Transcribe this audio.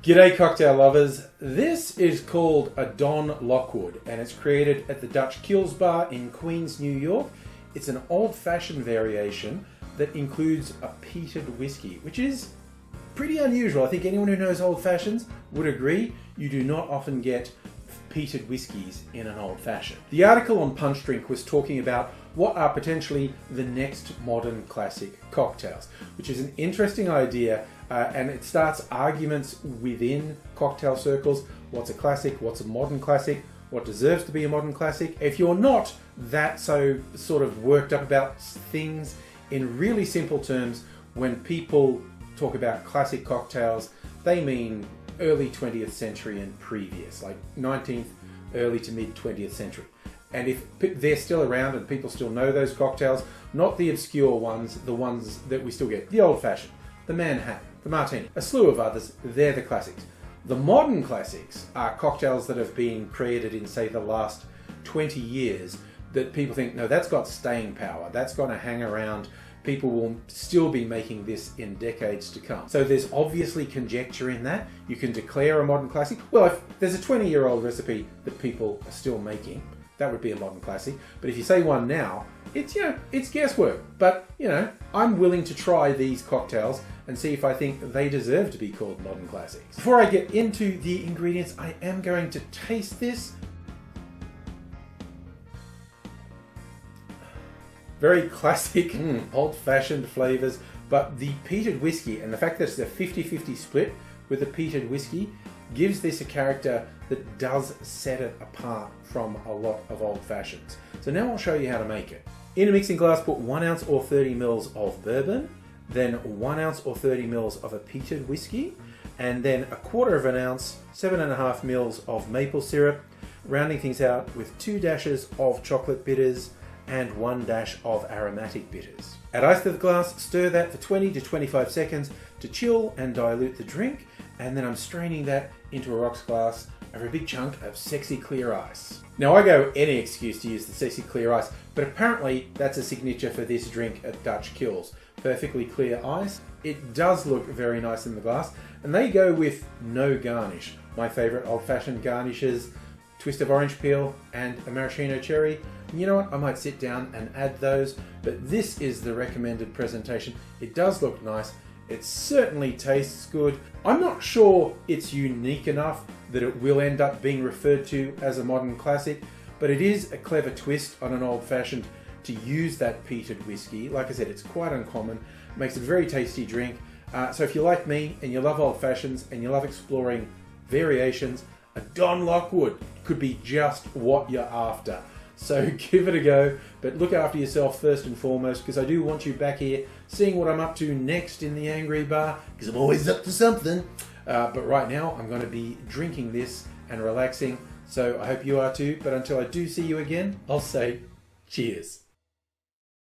G'day cocktail lovers. This is called a Don Lockwood and it's created at the Dutch Kills Bar in Queens, New York. It's an old-fashioned variation that includes a peated whiskey, which is pretty unusual. I think anyone who knows old fashions would agree. You do not often get peated whiskies in an old fashioned. The article on Punch Drink was talking about what are potentially the next modern classic cocktails, which is an interesting idea, and it starts arguments within cocktail circles. What's a classic? What's a modern classic? What deserves to be a modern classic? If you're not that so sort of worked up about things, in really simple terms, when people talk about classic cocktails, they mean early 20th century and previous, like 19th, early to mid 20th century. And if they're still around and people still know those cocktails, not the obscure ones, the ones that we still get, the old-fashioned, the Manhattan, the Martini, a slew of others, they're the classics. The modern classics are cocktails that have been created in, say, the last 20 years that people think, no, that's got staying power, that's going to hang around, people will still be making this in decades to come. So there's obviously conjecture in that. You can declare a modern classic. Well, if there's a 20-year-old recipe that people are still making, that would be a modern classic. But if you say one now, it's, it's guesswork. But, I'm willing to try these cocktails and see if I think they deserve to be called modern classics. Before I get into the ingredients, I am going to taste this. Very classic, old-fashioned flavors, but the peated whiskey and the fact that it's a 50-50 split with the peated whiskey gives this a character that does set it apart from a lot of old fashions. So now I'll show you how to make it. In a mixing glass, put 1 ounce or 30 mils of bourbon, then 1 ounce or 30 mils of a peated whiskey, and then 1/4 ounce, 7.5 mils of maple syrup, rounding things out with 2 dashes of chocolate bitters and 1 dash of aromatic bitters. Add ice to the glass, stir that for 20 to 25 seconds to chill and dilute the drink, and then I'm straining that into a rocks glass over a big chunk of sexy clear ice. Now I go any excuse to use the sexy clear ice, but apparently that's a signature for this drink at Dutch Kills. Perfectly clear ice. It does look very nice in the glass, and they go with no garnish. My favorite old-fashioned garnishes, twist of orange peel and a maraschino cherry. You know what, I might sit down and add those, but this is the recommended presentation. It does look nice. It certainly tastes good. I'm not sure it's unique enough that it will end up being referred to as a modern classic, but it is a clever twist on an old-fashioned to use that peated whiskey. Like I said, it's quite uncommon. It makes it a very tasty drink. So if you're like me and you love old fashions and you love exploring variations, a Don Lockwood could be just what you're after. So give it a go, but look after yourself first and foremost, because I do want you back here seeing what I'm up to next in the Angry Bar, because I'm always up to something. But right now I'm going to be drinking this and relaxing, so I hope you are too. But until I do see you again, I'll say cheers.